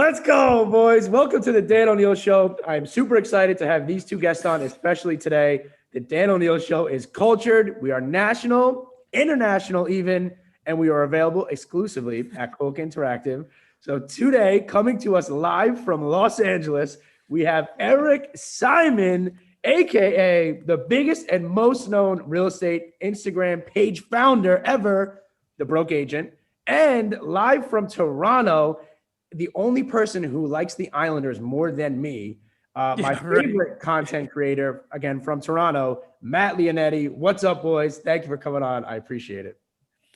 Let's go, boys. Welcome to the Dan O'Neill Show. I'm super excited to have these two guests on, especially today. The Dan O'Neill Show is cultured. We are national, international even, and we are available exclusively at Coke Interactive. So today, coming to us live from Los Angeles, we have Eric Simon, aka the biggest and most known real estate Instagram page founder ever, the Broke Agent, and live from Toronto, the only person who likes the Islanders more than me, my favorite content creator, again, from Toronto, Matt Lionetti. What's up, boys? Thank you for coming on. I appreciate it.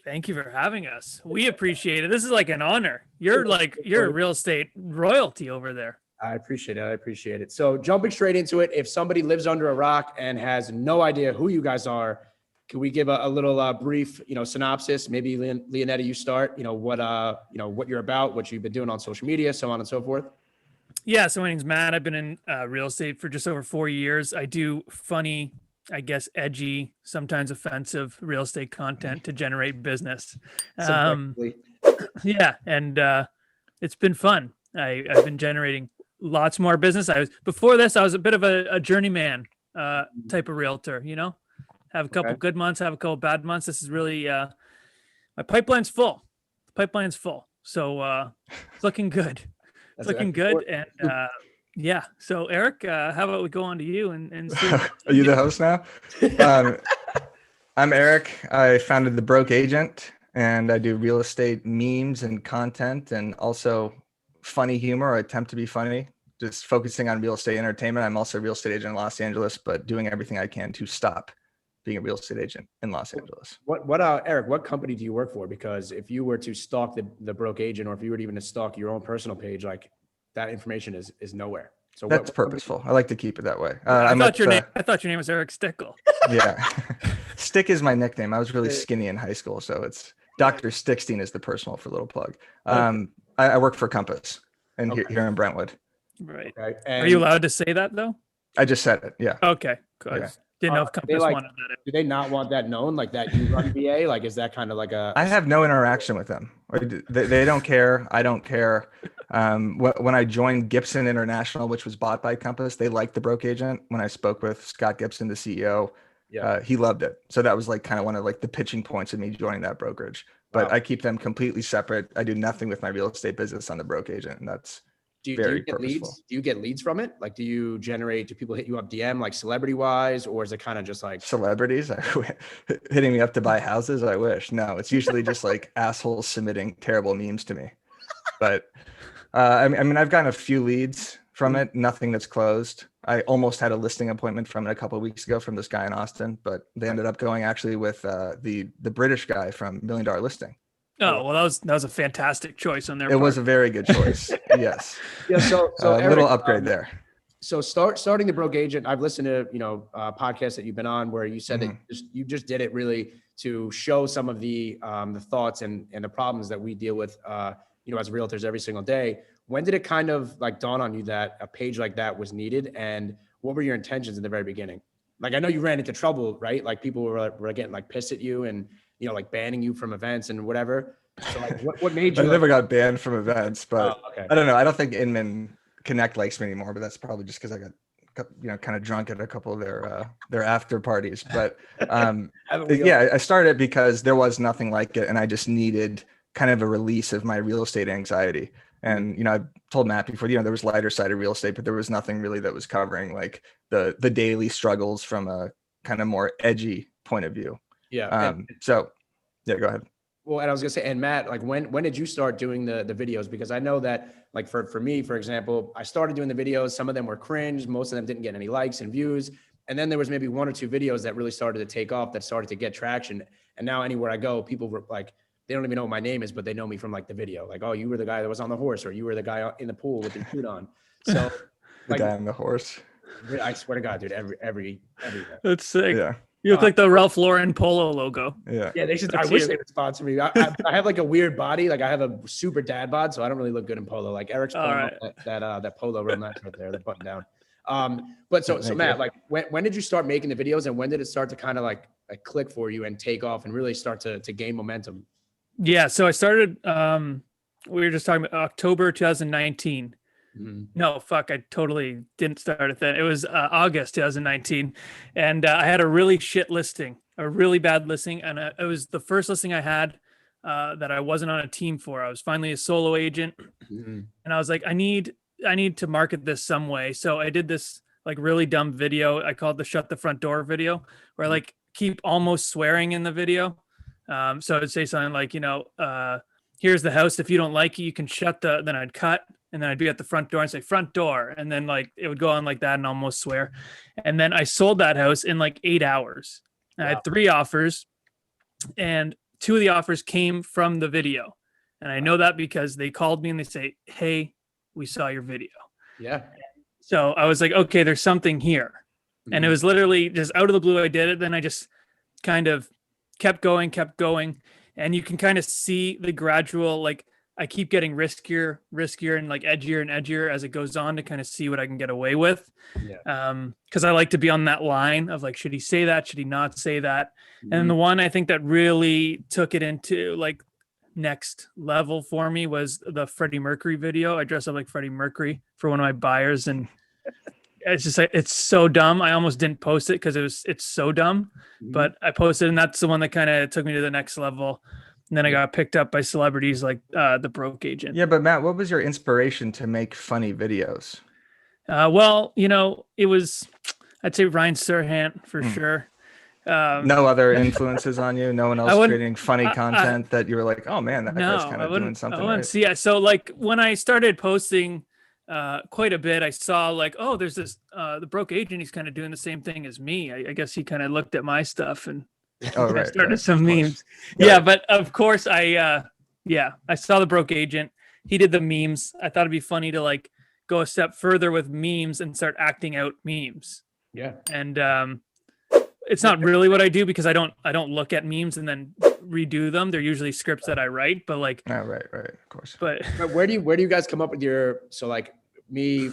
Thank you for having us. We appreciate it. This is like an honor. You're a real estate royalty over there. I appreciate it. So jumping straight into it, if somebody lives under a rock and has no idea who you guys are, can we give a little brief, synopsis? Maybe Lionetti, you start. What you're about, what you've been doing on social media, so on and so forth. Yeah. So my name's Matt. I've been in real estate for just over 4 years. I do funny, I guess, edgy, sometimes offensive real estate content to generate business. Yeah, and it's been fun. I've been generating lots more business. Before this, I was a bit of a journeyman type of realtor. Have a couple good months, have a couple bad months. This is really my pipeline's full. So it's looking good. It's looking good. And yeah. So Eric, how about we go on to you and see? Are you the host now? I'm Eric. I founded the Broke Agent, and I do real estate memes and content, and also funny humor. I attempt to be funny, just focusing on real estate entertainment. I'm also a real estate agent in Los Angeles, but doing everything I can to stop being a real estate agent in Los Angeles. Eric, what company do you work for? Because if you were to stalk the Broke Agent, or if you were even to stalk your own personal page, like that information is nowhere. So that's purposeful. I like to keep it that way. I thought your name was Eric Stickle. Yeah. Stick is my nickname. I was really skinny in high school. So it's Dr. Stickstein is the personal for little plug. I work for Compass here in Brentwood. Right. Okay. Are you allowed to say that though? I just said it. Yeah. Okay. Good. Yeah. Didn't know if Compass wanted that. Do they not want that known? Like that you run VA? Like, is that kind of like a... I have no interaction with them. They don't care. I don't care. When I joined Gibson International, which was bought by Compass, they liked the Broke Agent. When I spoke with Scott Gibson, the CEO, he loved it. So that was like kind of one of like the pitching points of me joining that brokerage. But I keep them completely separate. I do nothing with my real estate business on the Broke Agent, and that's Do you get leads? Do you get leads from it? Like, do people hit you up DM, like celebrity wise, or is it kind of just like celebrities hitting me up to buy houses? I wish. No, it's usually just like assholes submitting terrible memes to me. But I mean, I've gotten a few leads from it, nothing that's closed. I almost had a listing appointment from it a couple of weeks ago from this guy in Austin, but they ended up going actually with the British guy from $1 Million Listing. Oh, well, that was a fantastic choice on their part. It was a very good choice. Yes. Yeah. So a Eric, little upgrade there. So starting the Broke Agent, I've listened to, podcasts that you've been on where you said that you just did it really to show some of the thoughts and the problems that we deal with, as realtors every single day. When did it kind of like dawn on you that a page like that was needed? And what were your intentions in the very beginning? Like, I know you ran into trouble, right? Like people were getting like pissed at you and, like banning you from events and whatever. So like, what made you? I never got banned from events, but I don't know. I don't think Inman Connect likes me anymore, but that's probably just because I got, kind of drunk at a couple of their after parties. But I started because there was nothing like it, and I just needed kind of a release of my real estate anxiety. And I told Matt before, there was lighter side of real estate, but there was nothing really that was covering like the daily struggles from a kind of more edgy point of view. Yeah. So go ahead. Well, and I was gonna say, and Matt, like when did you start doing the videos? Because I know that like for me, for example, I started doing the videos. Some of them were cringe. Most of them didn't get any likes and views. And then there was maybe 1 or 2 videos that really started to take off, that started to get traction. And now anywhere I go, people were like, they don't even know what my name is, but they know me from like the video. Like, oh, you were the guy that was on the horse, or you were the guy in the pool with the suit on. So the guy on the horse. I swear to God, dude, every That's sick. Yeah. You look like the Ralph Lauren polo logo. Yeah. Yeah, they should. I wish they would sponsor me. I have like a weird body. Like I have a super dad bod, so I don't really look good in polo. Like Eric's pulling that polo real nice right there, the button down. But so Matt, like when did you start making the videos, and when did it start to kind of like click for you and take off and really start to gain momentum? Yeah, so I started we were just talking about October 2019. No, fuck, I totally didn't start it then. It was August 2019. And I had a really shit listing, a really bad listing. And it was the first listing I had that I wasn't on a team for. I was finally a solo agent. And I was like, I need to market this some way. So I did this like really dumb video. I called the shut the front door video, where I like keep almost swearing in the video. So I'd say something like, here's the house. If you don't like it, you can shut then I'd cut. And then I'd be at the front door and say front door. And then like it would go on like that and almost swear. And then I sold that house in like 8 hours. Wow. I had 3 offers, and 2 of the offers came from the video. And I know that because they called me and they say, hey, we saw your video. Yeah. So I was like, okay, there's something here. And it was literally just out of the blue. I did it. Then I just kind of kept going. And you can kind of see the gradual, like, I keep getting riskier and like edgier and edgier as it goes on to kind of see what I can get away with. Yeah. Cause I like to be on that line of like, should he say that? Should he not say that? And the one I think that really took it into like next level for me was the Freddie Mercury video. I dressed up like Freddie Mercury for one of my buyers, and it's just like, it's so dumb. I almost didn't post it cause it's so dumb, but I posted, and that's the one that kind of took me to the next level. And then I got picked up by celebrities like the Broke Agent. Yeah, but Matt, what was your inspiration to make funny videos? Well, it was, I'd say Ryan Serhant for sure. No other influences on you? No one else creating funny content that you were like, oh man, that guy's kind of doing something right? See, so like when I started posting quite a bit, I saw like, oh, there's this, the Broke Agent, he's kind of doing the same thing as me. I guess he kind of looked at my stuff and I started some memes. Yeah, but of course I saw the Broke Agent. He did the memes. I thought it'd be funny to like go a step further with memes and start acting out memes. Yeah. And it's not really what I do because I don't look at memes and then redo them. They're usually scripts that I write, but like right, of course. But where do you guys come up with your, so like me,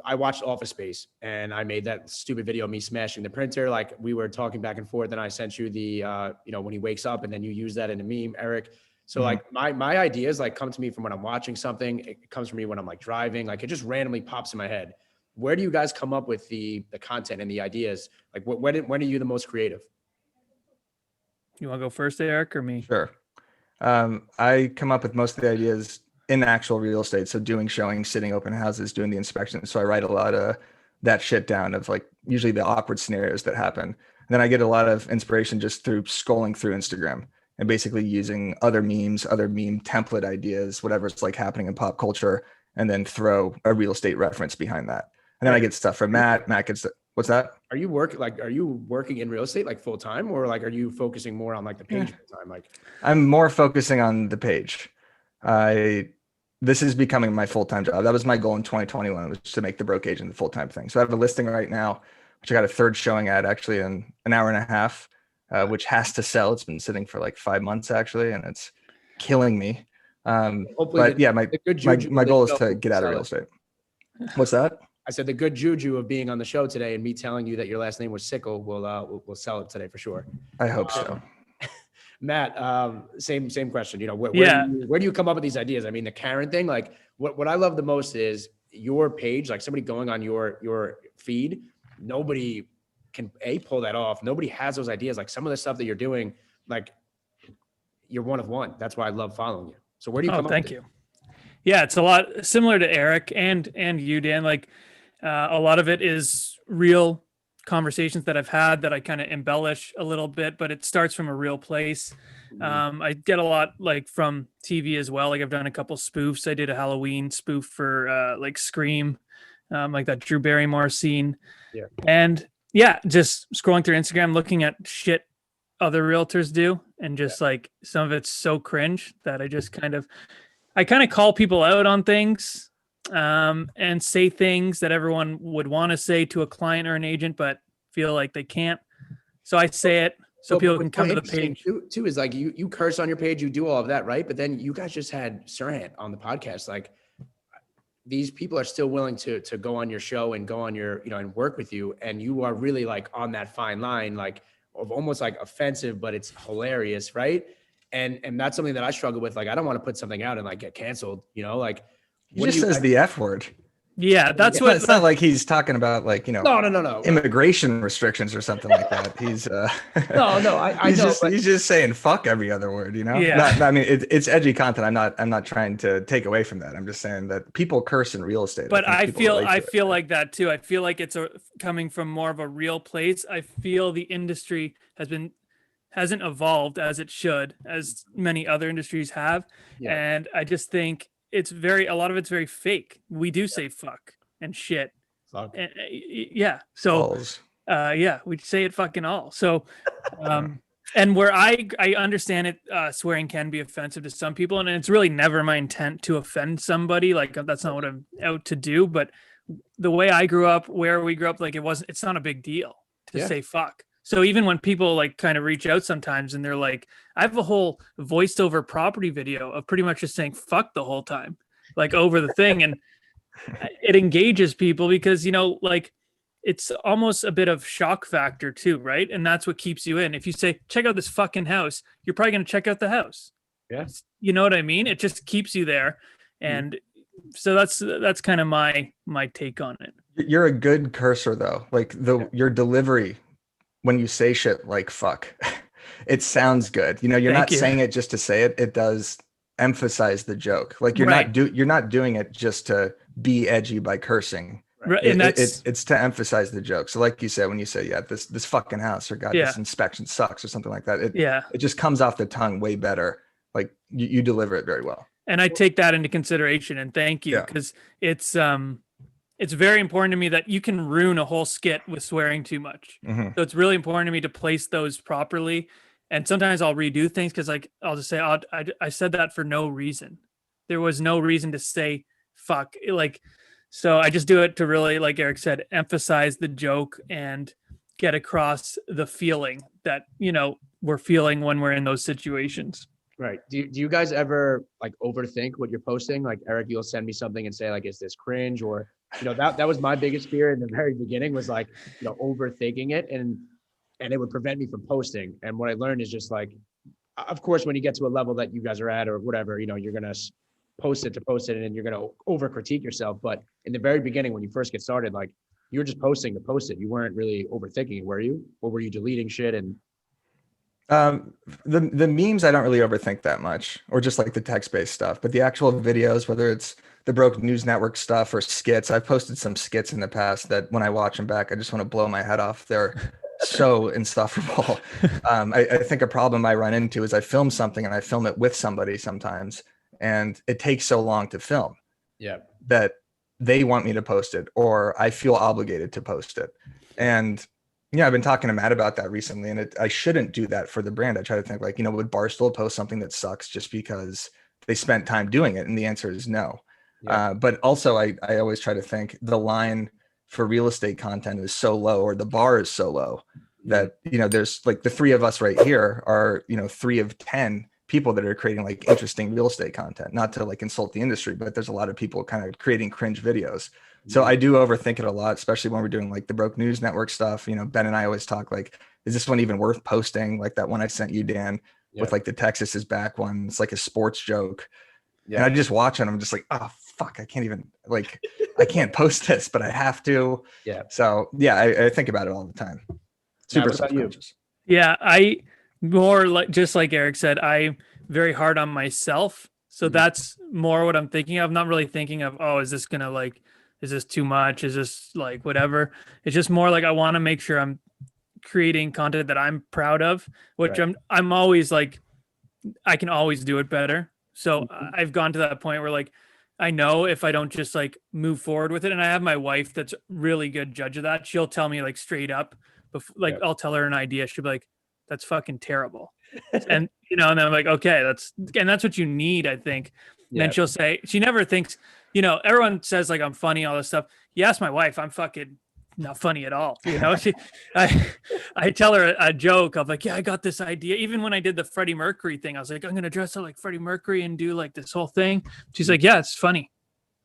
I watched Office Space and I made that stupid video of me smashing the printer. Like we were talking back and forth, and I sent you the, when he wakes up, and then you use that in a meme, Eric. So like my ideas like come to me from when I'm watching something. It comes from me when I'm like driving. Like it just randomly pops in my head. Where do you guys come up with the content and the ideas? Like when are you the most creative? You want to go first, Eric, or me? Sure. I come up with most of the ideas in actual real estate. So doing showings, sitting open houses, doing the inspections. So I write a lot of that shit down of like usually the awkward scenarios that happen. And then I get a lot of inspiration just through scrolling through Instagram and basically using other memes, other meme template ideas, whatever's like happening in pop culture, and then throw a real estate reference behind that. And then I get stuff from Matt. Matt gets what's that? Are you working in real estate like full time, or like are you focusing more on like the page full time? Like I'm more focusing on the page. This is becoming my full-time job. That was my goal in 2021, was to make the Broke Agent the full-time thing. So I have a listing right now, which I got a third showing at actually in an hour and a half, which has to sell. It's been sitting for like 5 months actually, and it's killing me. But yeah, my goal is to get out of real estate. What's that? I said the good juju of being on the show today and me telling you that your last name was Sickle will sell it today for sure. I hope so. Matt, same question. Where do you come up with these ideas? I mean, the Karen thing, like what I love the most is your page, like somebody going on your feed. Nobody can pull that off. Nobody has those ideas. Like some of the stuff that you're doing, like you're one of one. That's why I love following you. So where do you come up with it? Thank you. Yeah, it's a lot similar to Eric and you, Dan. Like a lot of it is real conversations that I've had that I kind of embellish a little bit, but it starts from a real place. I get a lot like from TV as well. Like I've done a couple spoofs. I did a Halloween spoof for like Scream, like that Drew Barrymore scene. Yeah. And yeah, just scrolling through Instagram, looking at shit other realtors do. And just like some of it's so cringe that I kind of call people out on things and say things that everyone would want to say to a client or an agent, but feel like they can't. So I say it so people can come to the page. Too is like you curse on your page, you do all of that, right? But then you guys just had Serhant on the podcast. Like these people are still willing to go on your show and go on your, and work with you. And you are really like on that fine line, like of almost like offensive, but it's hilarious, right? And that's something that I struggle with. Like, I don't want to put something out and like get canceled, you know, like he just says the F word. Yeah, that's it's what. It's not like he's talking about like, you know, no, immigration restrictions or something like that. He's no, I know. He's just saying fuck every other word, you know. Yeah. I mean, it's edgy content. I'm not trying to take away from that. I'm just saying that people curse in real estate. But I feel like that too. I feel like it's coming from more of a real place. I feel the industry hasn't evolved as it should, as many other industries have, and I just think a lot of it's very fake. We do say fuck and shit. Fuck. And, yeah. So, we say it fucking all. So, and where I understand it, swearing can be offensive to some people, and it's really never my intent to offend somebody. Like, that's not what I'm out to do. But the way I grew up, where we grew up, like it's not a big deal to say fuck. So even when people like kind of reach out sometimes and they're like, I have a whole voiced over property video of pretty much just saying fuck the whole time, like over the thing. And it engages people because, you know, like it's almost a bit of shock factor too, right? And that's what keeps you in. If you say, check out this fucking house, you're probably going to check out the house. Yeah. You know what I mean? It just keeps you there. And so that's kind of my take on it. You're a good cursor though. Like your delivery when you say shit like fuck, it sounds good. You know, you're not saying it just to say it. It does emphasize the joke. Like you're not doing it just to be edgy by cursing. Right. And it's to emphasize the joke. So like you said, when you say, this fucking house or God, this inspection sucks or something like that. It just comes off the tongue way better. Like you deliver it very well. And I take that into consideration and thank you. Cause it's very important to me that you can ruin a whole skit with swearing too much. Mm-hmm. So it's really important to me to place those properly. And sometimes I'll redo things because like I'll just say, I said that for no reason. There was no reason to say fuck. Like, so I just do it to really, like Eric said, emphasize the joke and get across the feeling that, you know, we're feeling when we're in those situations. Right. Do you guys ever like overthink what you're posting? Like Eric, you'll send me something and say like, is this cringe? Or, you know, that was my biggest fear in the very beginning was like, you know, overthinking it and it would prevent me from posting. And what I learned is just like, of course, when you get to a level that you guys are at or whatever, you know, you're going to post it and you're going to over critique yourself. But in the very beginning, when you first get started, like you were just posting to post it. You weren't really overthinking it, were you? Or were you deleting shit? And the memes, I don't really overthink that much, or just like the text-based stuff, but the actual videos, whether it's the Broke News Network stuff or skits, I've posted some skits in the past that when I watch them back, I just want to blow my head off. They're so insufferable. I think a problem I run into is I film something and I film it with somebody sometimes, and it takes so long to film that they want me to post it, or I feel obligated to post it. And yeah, I've been talking to Matt about that recently, and I shouldn't do that for the brand. I try to think like, you know, would Barstool post something that sucks just because they spent time doing it? And the answer is no. But also I always try to think the line for real estate content is so low, or the bar is so low that, you know, there's like the three of us right here are, you know, 3 of 10 people that are creating like interesting real estate content, not to like insult the industry, but there's a lot of people kind of creating cringe videos. So I do overthink it a lot, especially when we're doing like the Broke News Network stuff. You know, Ben and I always talk like, is this one even worth posting? Like that one I sent you, Dan, with like the Texas is back one. It's like a sports joke. And I just watch it. I'm just like, oh, fuck, I can't even like, I can't post this, but I have to. So I think about it all the time. Super self-conscious. Yeah, I more like, just like Eric said, I'm very hard on myself. So that's more what I'm thinking of. I'm not really thinking of, oh, is this going to like, is this too much? Is this like whatever? It's just more like I want to make sure I'm creating content that I'm proud of, which I'm always like, I can always do it better. So I've gone to that point where like, I know if I don't just like move forward with it, and I have my wife that's really good judge of that. She'll tell me like straight up, like I'll tell her an idea. She'll be like, that's fucking terrible. And, you know, and then I'm like, okay, that's what you need, I think. And then she'll say, she never thinks, you know, everyone says like I'm funny, all this stuff. You ask my wife, I'm fucking not funny at all. You know, I tell her a joke of like, yeah, I got this idea. Even when I did the Freddie Mercury thing, I was like, I'm going to dress up like Freddie Mercury and do like this whole thing. She's like, yeah, it's funny.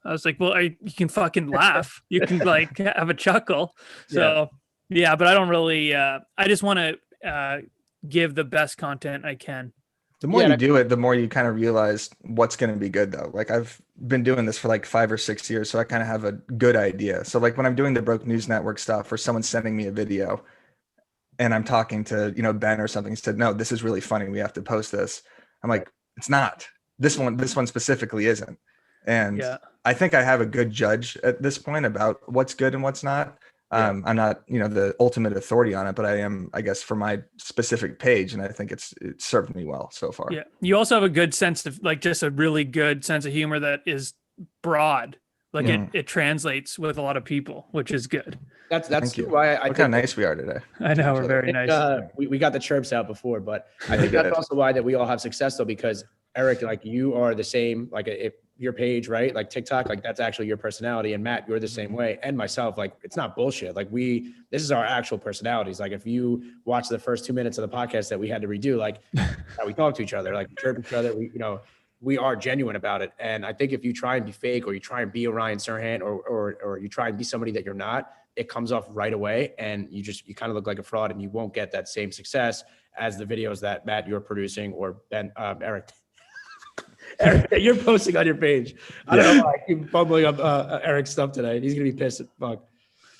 I was like, well, you can fucking laugh. You can like have a chuckle. So but I don't really, I just want to give the best content I can. The more you do it, the more you kind of realize what's going to be good though. Like I've been doing this for like 5 or 6 years, so I kind of have a good idea. So like when I'm doing the Broke News Network stuff or someone's sending me a video and I'm talking to, Ben or something, he said, no, this is really funny. We have to post this. I'm like, it's not. This one specifically isn't. And I think I have a good judge at this point about what's good and what's not. I'm not, the ultimate authority on it, but I am, I guess, for my specific page. And I think it's served me well so far. Yeah. You also have a good sense of like just a really good sense of humor that is broad. Like it translates with a lot of people, which is good. That's why I think how nice we are today. I know we're very nice. We got the chirps out before, but I think that's also why that we all have success though, because Eric, like you are the same, like if your page, right? Like TikTok, like that's actually your personality. And Matt, you're the same way. And myself, like it's not bullshit. Like this is our actual personalities. Like if you watch the first 2 minutes of the podcast that we had to redo, like how we talk to each other, like chirp each other, we are genuine about it. And I think if you try and be fake or you try and be a Ryan Serhant or you try and be somebody that you're not, it comes off right away. And you kind of look like a fraud and you won't get that same success as the videos that Matt, you're producing or Eric, you're posting on your page. I don't know why I keep fumbling up Eric's stuff today. He's going to be pissed at fuck.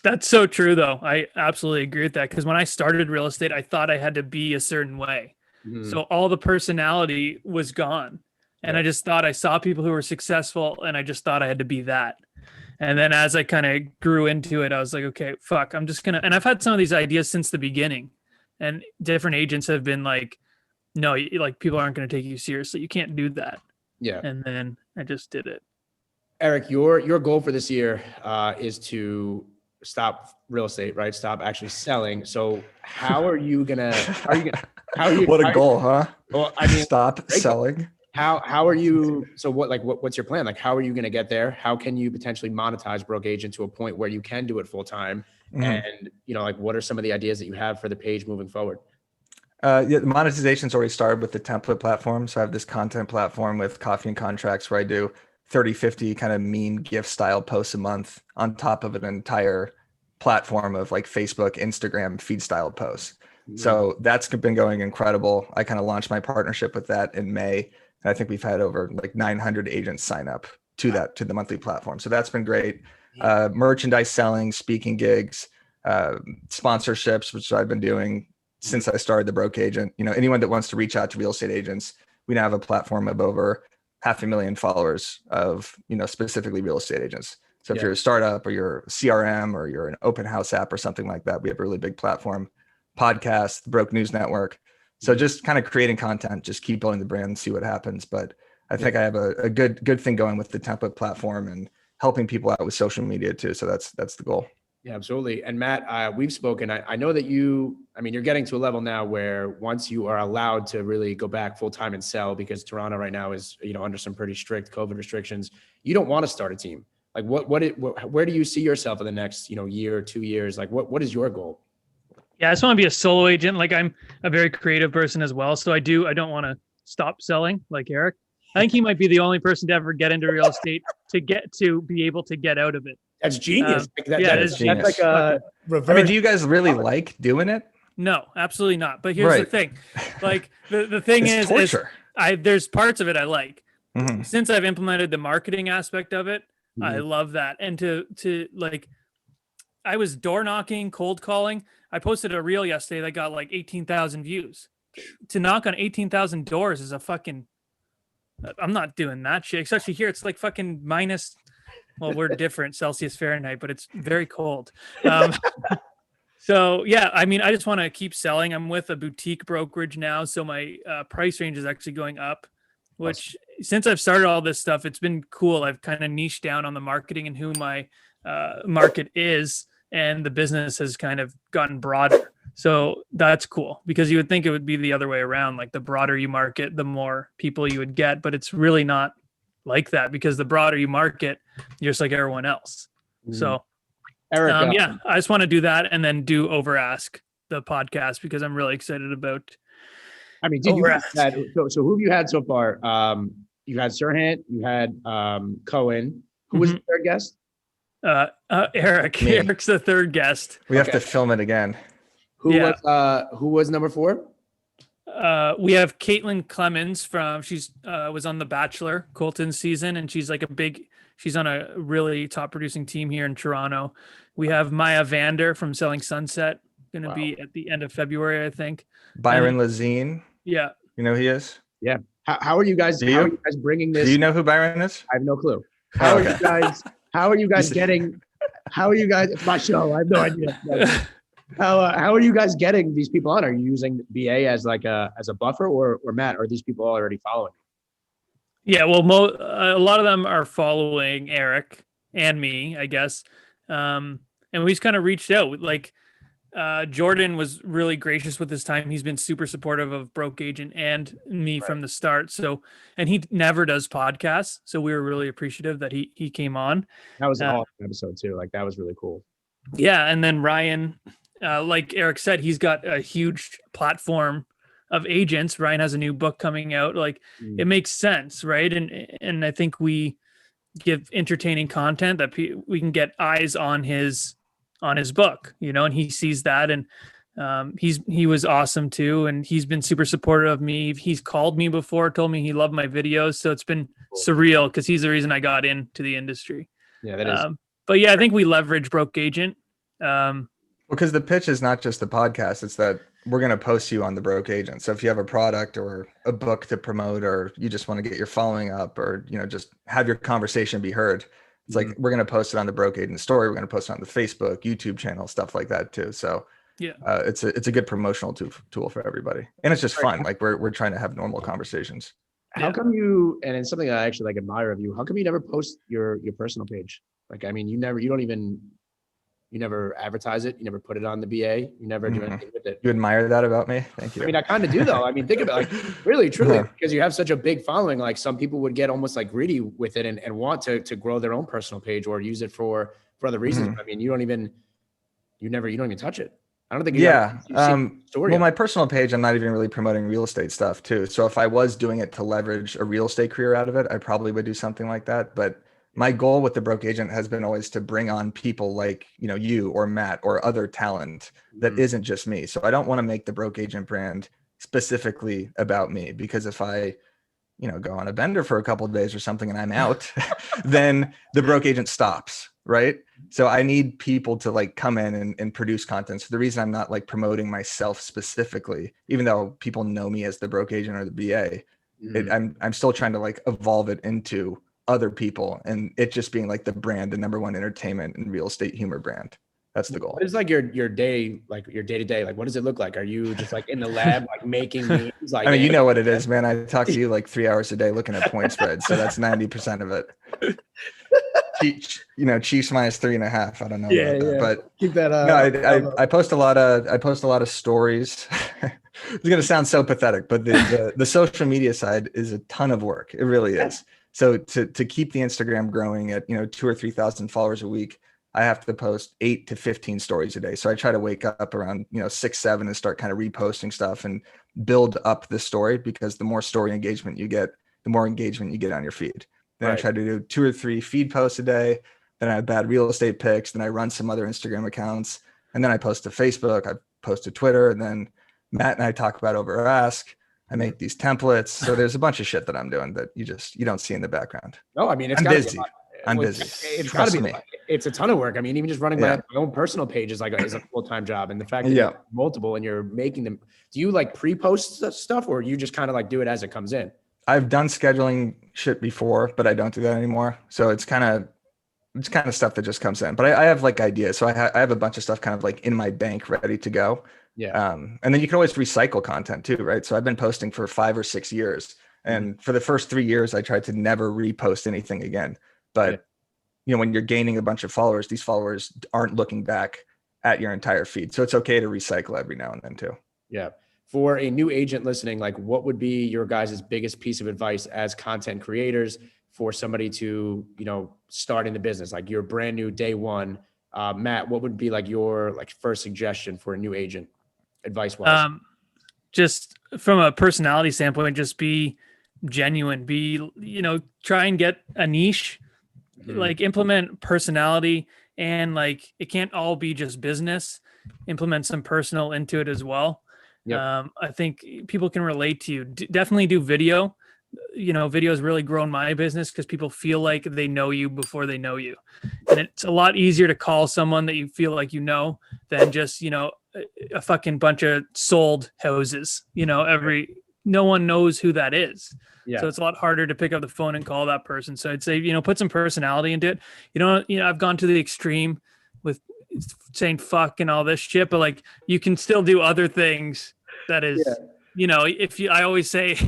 That's so true though. I absolutely agree with that. Cause when I started real estate, I thought I had to be a certain way. So all the personality was gone. And I just thought I saw people who were successful and I just thought I had to be that. And then as I kind of grew into it, I was like, okay, fuck, I'm just and I've had some of these ideas since the beginning and different agents have been like, no, like people aren't going to take you seriously. You can't do that. Yeah. And then I just did it. Eric, your goal for this year is to stop real estate, right? Stop actually selling. So how are you gonna? What a goal, huh? Well, I mean, stop selling. How are you? So what's your plan? Like, how are you gonna get there? How can you potentially monetize Broke Agent to a point where you can do it full time? And like, what are some of the ideas that you have for the page moving forward? The monetization's already started with the template platform. So I have this content platform with coffee and contracts where I do 30, 50 kind of mean gift style posts a month on top of an entire platform of like Facebook, Instagram feed style posts. So that's been going incredible. I kind of launched my partnership with that in May. And I think we've had over like 900 agents sign up to the monthly platform. So that's been great. Merchandise selling, speaking gigs, sponsorships, which I've been doing since I started the Broke Agent. Anyone that wants to reach out to real estate agents, we now have a platform of over 500,000 followers of, specifically real estate agents. So if you're a startup or you're a CRM or you're an open house app or something like that, we have a really big platform, podcast, the Broke News Network. So just kind of creating content, just keep building the brand and see what happens. But I think I have a good thing going with the template platform and helping people out with social media too. So that's the goal. Yeah, absolutely. And Matt, we've spoken. I know that you're getting to a level now where once you are allowed to really go back full time and sell, because Toronto right now is, under some pretty strict COVID restrictions, you don't want to start a team. Like where do you see yourself in the next, year or 2 years? Like what is your goal? Yeah, I just want to be a solo agent. Like I'm a very creative person as well. So I don't want to stop selling like Eric. I think he might be the only person to ever get into real estate to be able to get out of it. That's genius. That's genius. That's like a reverse. Do you guys really like doing it? No, absolutely not. But here's the thing. Like the thing is torture. There's parts of it I like. Since I've implemented the marketing aspect of it, I love that. And to like, I was door knocking, cold calling. I posted a reel yesterday that got like 18,000 views. To knock on 18,000 doors is a fucking, I'm not doing that shit. Especially here, it's like fucking minus, well, we're different Celsius Fahrenheit, but it's very cold. So yeah, I just want to keep selling. I'm with a boutique brokerage now. So my price range is actually going up, which since I've started all this stuff, it's been cool. I've kind of niched down on the marketing and who my market is. And the business has kind of gotten broader. So that's cool because you would think it would be the other way around. Like the broader you market, the more people you would get, but it's really not like that because the broader you market, you're just like everyone else. So Eric, I just want to do that and then do Over Ask, the podcast, because I'm really excited about. Dude, so who have you had so far? You had Serhant, you had Cohen. Who was the third guest? Eric. Me. Eric's the third guest. We have to film it again. Who was number 4? We have Caitlin Clemens she's was on The Bachelor, Colton's season, and she's on a really top producing team here in Toronto. We have Maya Vander from Selling Sunset, going to be at the end of February, I think. Byron Lazine. Yeah. You know who he is? Yeah. How are you guys? How are you guys bringing this? Do you know who Byron is? I have no clue. How are you guys? How are you guys getting? How are you guys? It's my show. I have no idea. How are you guys getting these people on? Are you using BA as like a buffer, or Matt? Are these people already following? Yeah, well, a lot of them are following Eric and me, I guess. And we just kind of reached out. Like Jordan was really gracious with his time. He's been super supportive of Broke Agent and me from the start. So, and he never does podcasts, so we were really appreciative that he came on. That was an awesome episode too. Like that was really cool. Yeah, and then Ryan, like Eric said, he's got a huge platform of agents. Ryan has a new book coming out. Like it makes sense, right? And I think we give entertaining content that we can get eyes on his book, and he sees that, and he was awesome too, and he's been super supportive of me. He's called me before, told me he loved my videos, so it's been surreal because he's the reason I got into the industry. Yeah, that is. But yeah, I think we leverage Broke Agent. Because the pitch is not just the podcast, it's that we're going to post you on the Broke Agent. So if you have a product or a book to promote, or you just want to get your following up, or just have your conversation be heard, it's like we're going to post it on the Broke Agent story. We're going to post it on the Facebook, YouTube channel, stuff like that too. So yeah, it's a good promotional tool for everybody, and it's just fun. Like we're trying to have normal conversations. How come you? And it's something I actually like admire of you. How come you never post your personal page? Like, I mean, you never advertise it. You never put it on the BA. You never do anything with it. You admire that about me? Thank you. I mean, I kind of do though. I mean, think about it, like really, truly, because you have such a big following. Like some people would get almost like greedy with it and want to grow their own personal page or use it for other reasons. I mean, you don't even touch it. I don't think. Well, my personal page, I'm not even really promoting real estate stuff too. So if I was doing it to leverage a real estate career out of it, I probably would do something like that. But my goal with the Broke Agent has been always to bring on people like, you or Matt or other talent that isn't just me. So I don't want to make the Broke Agent brand specifically about me, because if I, go on a bender for a couple of days or something and I'm out, then the Broke Agent stops. Right. So I need people to like come in and produce content. So the reason I'm not like promoting myself specifically, even though people know me as the Broke Agent or the BA, I'm still trying to like evolve it into other people, and it just being like the brand, the number one entertainment and real estate humor brand. That's the goal. What is like your day, like your day to day? Like, what does it look like? Are you just like in the lab, like making memes? Like, I mean, you know what it is, man. I talk to you like 3 hours a day looking at point spreads. So that's 90% of it. Chiefs minus 3.5. I don't know about that, but keep that up. No, I post a lot of stories. It's going to sound so pathetic, but the social media side is a ton of work. It really is. So to keep the Instagram growing at 2,000 or 3,000 followers a week, I have to post 8 to 15 stories a day. So I try to wake up around 6, 7 and start kind of reposting stuff and build up the story, because the more story engagement you get, the more engagement you get on your feed. Then I try to do 2 or 3 feed posts a day. Then I have bad real estate pics. Then I run some other Instagram accounts, and then I post to Facebook. I post to Twitter, and then Matt and I talk about over Ask. I make these templates. So there's a bunch of shit that I'm doing that you don't see in the background. No, I mean, I'm busy. I'm busy. It's got to be. It's a ton of work. I mean, even just running my own personal page is a full-time job. And the fact that you have multiple and you're making them, do you like pre-post stuff, or you just kind of like do it as it comes in? I've done scheduling shit before, but I don't do that anymore. So it's kind of stuff that just comes in. But I have like ideas. So I have a bunch of stuff kind of like in my bank ready to go. Yeah. And then you can always recycle content too, right? So I've been posting for 5 or 6 years. And for the first 3 years, I tried to never repost anything again. But when you're gaining a bunch of followers, these followers aren't looking back at your entire feed. So it's okay to recycle every now and then too. Yeah. For a new agent listening, like what would be your guys' biggest piece of advice as content creators for somebody to, start in the business? Like you're brand new day one. Matt, what would be like your first suggestion for a new agent advice-wise? Just from a personality standpoint, just be genuine, try and get a niche, like implement personality, and like, it can't all be just business, implement some personal into it as well. Yep. I think people can relate to you. Definitely do video. Video has really grown my business because people feel like they know you before they know you. And it's a lot easier to call someone that you feel like you know than just, a fucking bunch of sold houses. No one knows who that is. Yeah. So it's a lot harder to pick up the phone and call that person. So I'd say, put some personality into it. I've gone to the extreme with saying fuck and all this shit, but like you can still do other things that is, I always say,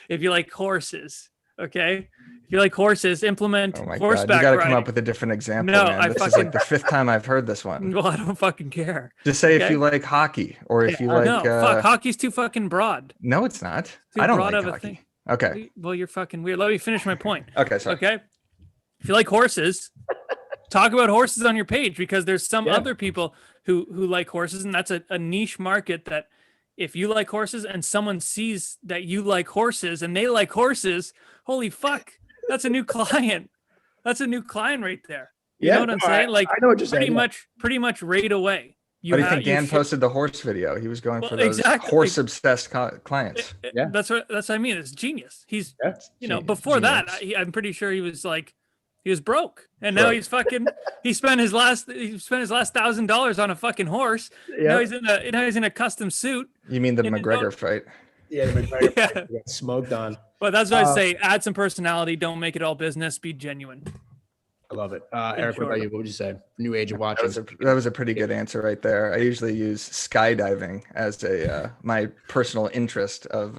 if you like horses, okay? If you like horses, implement Oh my horseback God, you got to riding. come up with a different example, No, man. This is like the 5th time I've heard this one. Well, I don't fucking care. Just say if you like hockey or if you like. No, fuck, hockey's too fucking broad. No, it's not. Too I don't broad like of a hockey. thing. Okay. Well, you're fucking weird. Let me finish my point. Okay, sorry. Okay. If you like horses, talk about horses on your page because there's some other people who like horses, and that's a niche market that if you like horses and someone sees that you like horses and they like horses, holy fuck, that's a new client. That's a new client right there. You know what I'm saying? Like, I know what you're saying. Pretty much right away. But I think Dan posted the horse video. He was going for those horse obsessed clients. Yeah, that's what I mean. It's genius. He's before genius. that, I'm pretty sure he was broke, and now he's fucking. He spent his last $1,000 on a fucking horse. Yep. Now he's in a custom suit. You mean the McGregor fight? Yeah, the McGregor fight. Got smoked on. But that's what I say. Add some personality. Don't make it all business. Be genuine. I love it. Eric, what about you? What would you say? New age of watching. That was a pretty good answer right there. I usually use skydiving as my personal interest of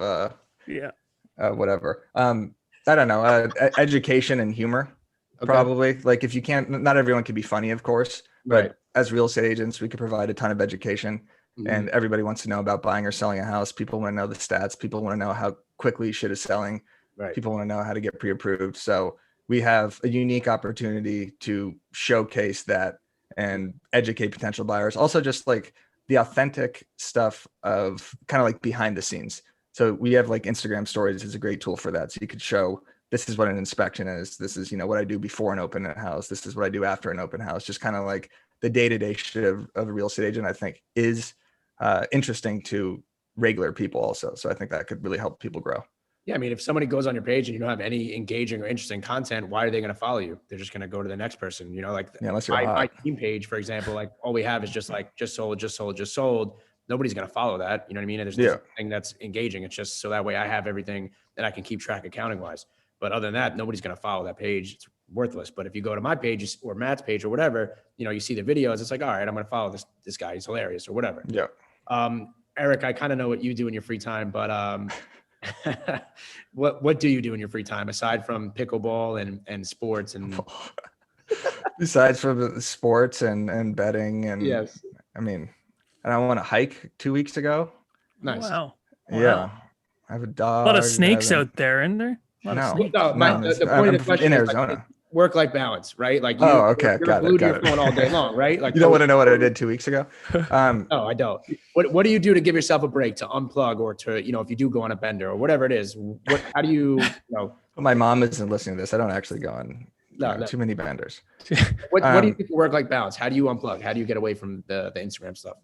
whatever. I don't know. Education and humor. Okay. Probably. Like if you can't, not everyone can be funny, of course, but as real estate agents, we could provide a ton of education. And everybody wants to know about buying or selling a house. People want to know the stats. People want to know how quickly shit is selling. Right. People want to know how to get pre-approved. So we have a unique opportunity to showcase that and educate potential buyers. Also just like the authentic stuff of kind of like behind the scenes. So we have like Instagram stories is a great tool for that. So you could show this is what an inspection is. This is, what I do before an open house. This is what I do after an open house. Just kind of like the day-to-day shit of a real estate agent, I think is interesting to regular people also. So I think that could really help people grow. Yeah. I mean, if somebody goes on your page and you don't have any engaging or interesting content, why are they going to follow you? They're just going to go to the next person, unless you're my team page, for example, like all we have is just like, just sold. Nobody's going to follow that. You know what I mean? And there's nothing that's engaging. It's just so that way I have everything that I can keep track accounting wise. But other than that, nobody's going to follow that page. It's worthless. But if you go to my page or Matt's page or whatever, you see the videos, it's like, all right, I'm going to follow this guy. He's hilarious or whatever. Yeah. Eric, I kind of know what you do in your free time, but what do you do in your free time aside from pickleball and sports and besides from sports and betting and yes, I mean, and I went to hike 2 weeks ago. Nice. Wow. Yeah. I have a dog. A lot of snakes out there, isn't there? The point of the question in is Arizona. like work-life balance, right? Like you're glued to your phone all day long, right? Like you don't want to know what I did 2 weeks ago. No, I don't. What do you do to give yourself a break, to unplug, or to if you do go on a bender or whatever it is? How do you My mom isn't listening to this. I don't actually go on too many benders. What do you think work-life balance? How do you unplug? How do you get away from the Instagram stuff?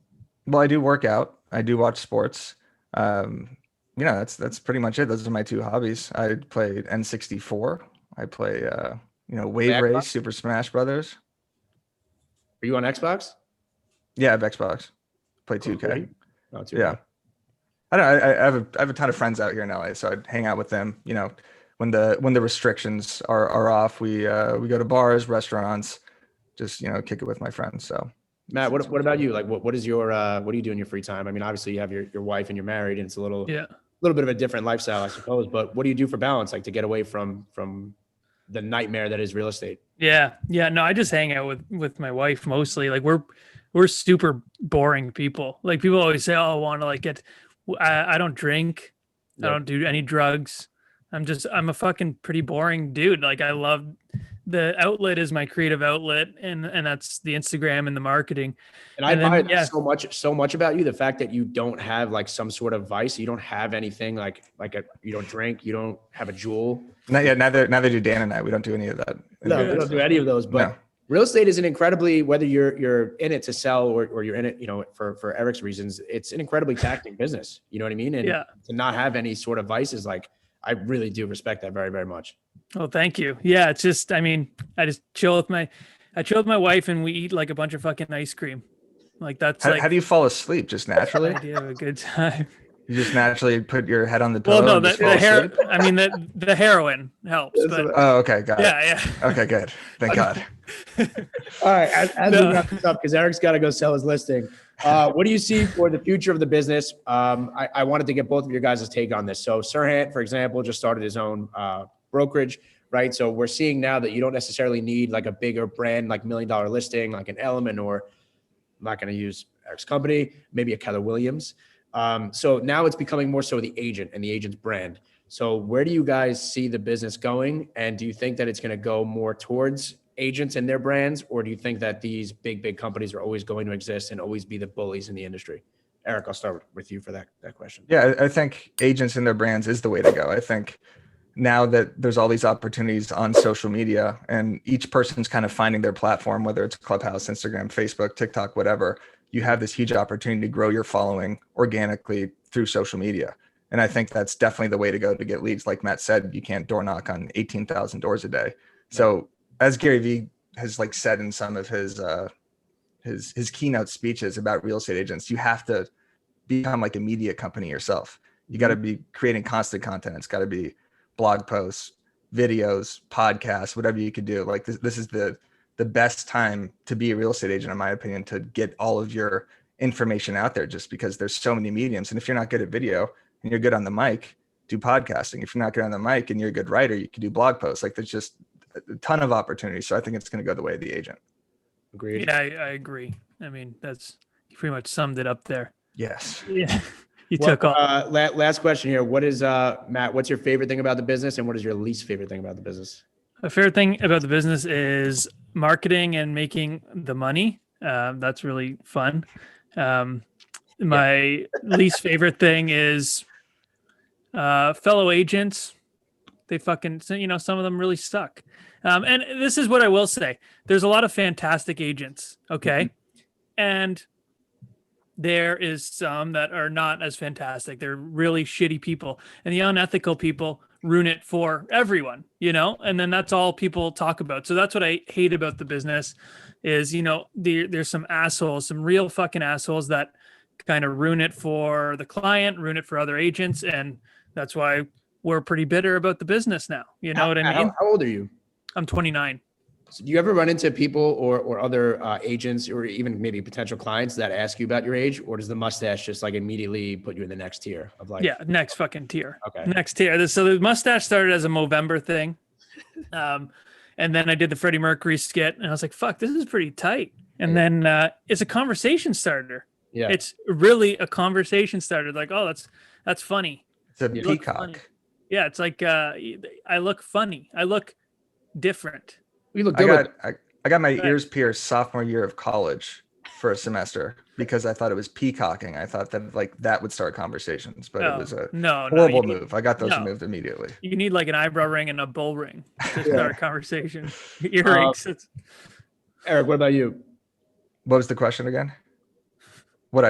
Well, I do work out. I do watch sports. That's pretty much it. Those are my two hobbies. I play N64. I play Wave Race, Super Smash Brothers. Are you on Xbox? Yeah, I have Xbox. Play 2K. Oh, 2K. Yeah. I have a ton of friends out here in LA, so I'd hang out with them. When the restrictions are off, we go to bars, restaurants, just kick it with my friends. So Matt, what about you? Like, what is your what do you do in your free time? I mean, obviously you have your wife and you're married, and it's a little bit of a different lifestyle, I suppose. But what do you do for balance, like to get away from the nightmare that is real estate? Yeah. No, I just hang out with my wife mostly. Like we're super boring people. Like people always say, "Oh, I want to get." I don't drink. Yep. I don't do any drugs. I'm a fucking pretty boring dude. Like I love the outlet is my creative outlet, and that's the Instagram and the marketing. And I admire so much about you. The fact that you don't have like some sort of vice. You don't have anything you don't drink. You don't have a jewel. Not yet. Neither do Dan and I. We don't do any of that. No, we don't do any of those. But real estate is an incredibly, whether you're in it to sell or you're in it, for Eric's reasons, it's an incredibly taxing business. You know what I mean? And to not have any sort of vices, like I really do respect that very, very much. Oh, thank you. Yeah. It's just, I mean, I chill with my wife and we eat like a bunch of fucking ice cream. Like that's how do you fall asleep? Just naturally? Idea of a good time. You just naturally put your head on the pillow. Well, no, I mean, the heroin helps. But, oh, okay, got it. Yeah. Okay, good. Thank God. All right, as we wrap this up, because Eric's got to go sell his listing. What do you see for the future of the business? I wanted to get both of your guys' take on this. So Sirhan, for example, just started his own brokerage, right? So we're seeing now that you don't necessarily need like a bigger brand, like $1 million listing, like an Element, or I'm not going to use Eric's company, maybe a Keller Williams. So now it's becoming more so the agent and the agent's brand. So where do you guys see the business going? And do you think that it's going to go more towards agents and their brands? Or do you think that these big companies are always going to exist and always be the bullies in the industry? Eric, I'll start with you for that question. Yeah, I think agents and their brands is the way to go. I think now that there's all these opportunities on social media and each person's kind of finding their platform, whether it's Clubhouse, Instagram, Facebook, TikTok, whatever, you have this huge opportunity to grow your following organically through social media. And I think that's definitely the way to go to get leads. Like Matt said, you can't door knock on 18,000 doors a day. So as Gary Vee has like said in some of his keynote speeches about real estate agents, you have to become like a media company yourself. You got to be creating constant content. It's got to be blog posts, videos, podcasts, whatever you could do. Like this is the best time to be a real estate agent, in my opinion, to get all of your information out there, just because there's so many mediums. And if you're not good at video and you're good on the mic, do podcasting. If you're not good on the mic and you're a good writer, you can do blog posts. Like there's just a ton of opportunities. So I think it's going to go the way of the agent. Agreed. Yeah, I agree. I mean, you pretty much summed it up there. Yes. Yeah. You took off. Last question here. What is, Matt, what's your favorite thing about the business and what is your least favorite thing about the business? My favorite thing about the business is marketing and making the money. That's really fun. My least favorite thing is fellow agents. They fucking, some of them really suck. And this is what I will say. There's a lot of fantastic agents. Okay. And there is some that are not as fantastic. They're really shitty people, and the unethical people ruin it for everyone, and then that's all people talk about. So that's what I hate about the business is, there's some assholes, some real fucking assholes that kind of ruin it for the client, ruin it for other agents. And that's why we're pretty bitter about the business now. You know what I mean? How old are you? I'm 29. So do you ever run into people or other agents or even maybe potential clients that ask you about your age, or does the mustache just like immediately put you in the next tier of like? Yeah, next fucking tier. Okay. Next tier. So the mustache started as a Movember thing. And then I did the Freddie Mercury skit and I was like, fuck, this is pretty tight. And then it's a conversation starter. Yeah. It's really a conversation starter. Like, oh, that's funny. It's a peacock. Yeah, it's like I look funny. I look different. We look good. I got my ears pierced sophomore year of college for a semester because I thought it was peacocking. I thought that like that would start conversations, but it was a horrible move. I got those removed immediately. You need like an eyebrow ring and a bull ring to start a conversation. Earrings. Eric, what about you? What was the question again? What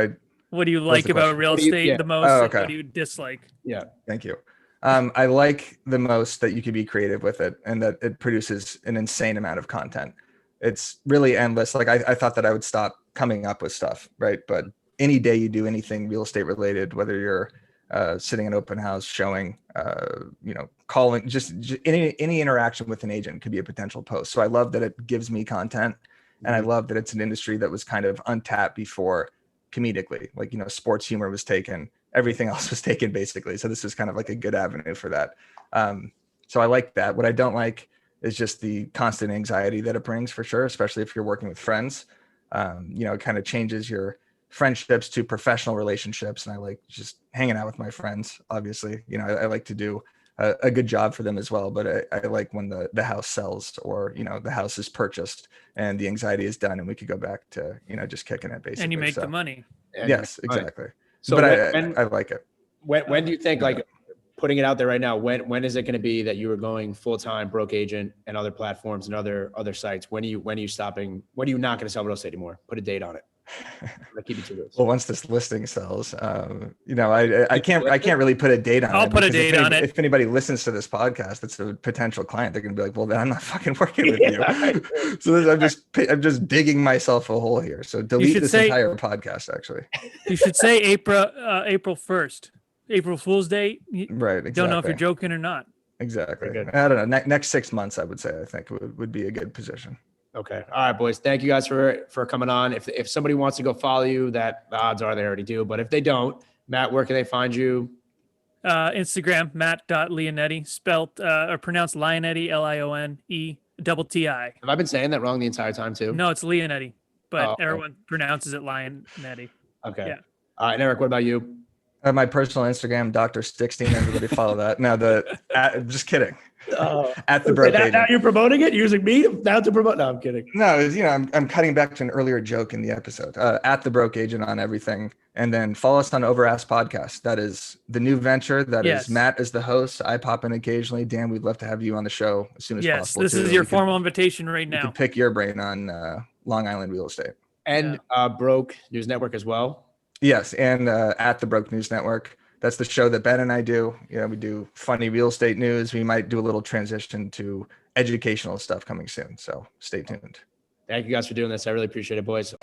do you like about real estate the most? Oh, okay. What do you dislike? Yeah. Thank you. I like the most that you can be creative with it and that it produces an insane amount of content. It's really endless. Like I thought that I would stop coming up with stuff, right? But any day you do anything real estate related, whether you're sitting in an open house, showing, calling, just any interaction with an agent could be a potential post. So I love that it gives me content, and I love that it's an industry that was kind of untapped before comedically. Like, sports humor was taken. Everything else was taken basically. So this is kind of like a good avenue for that. So I like that. What I don't like is just the constant anxiety that it brings, for sure, especially if you're working with friends. It kind of changes your friendships to professional relationships. And I like just hanging out with my friends, obviously. I like to do a good job for them as well. But I like when the house sells or, the house is purchased and the anxiety is done and we could go back to, just kicking it basically. And you make the money. Yes, exactly. So but I like it. When do you think like putting it out there right now. When is it going to be that you are going full-time broke agent and other platforms and other sites? When are you stopping? When are you not going to sell real estate anymore? Put a date on it. I'm keep it to this. Well, once this listing sells, I can't really put a date on it. I'll put a date on it. If anybody listens to this podcast, that's a potential client. They're gonna be like, well, then I'm not fucking working with you. So I'm just digging myself a hole here. So delete this entire podcast. Actually, you should say April 1st, April Fool's Day. Right. Exactly. Don't know if you're joking or not. Exactly. I don't know. Next 6 months, I would say. I think would be a good position. Okay. All right, boys. Thank you guys for coming on. If somebody wants to go follow you, that the odds are they already do. But if they don't, Matt, where can they find you? Instagram, matt.lionetti, spelled or pronounced Lionetti, Lionetti. Have I been saying that wrong the entire time too? No, it's Lionetti, but everyone pronounces it Lionetti. Okay. Yeah. All right, and Eric, what about you? My personal Instagram, Dr. Stickstein. Everybody follow that. No, just kidding. At the broke agent. Now you're promoting it, using me now to promote. No, I'm kidding. No, I'm cutting back to an earlier joke in the episode. At the broke agent on everything, and then follow us on Overask Podcast. That is the new venture. That is Matt is the host. I pop in occasionally. Dan, we'd love to have you on the show as soon as possible. Yes, this is your formal invitation right now. You can pick your brain on Long Island real estate and Broke News Network as well. Yes, and at the Broke News Network. That's the show that Ben and I do. We do funny real estate news. We might do a little transition to educational stuff coming soon. So stay tuned. Thank you guys for doing this. I really appreciate it, boys.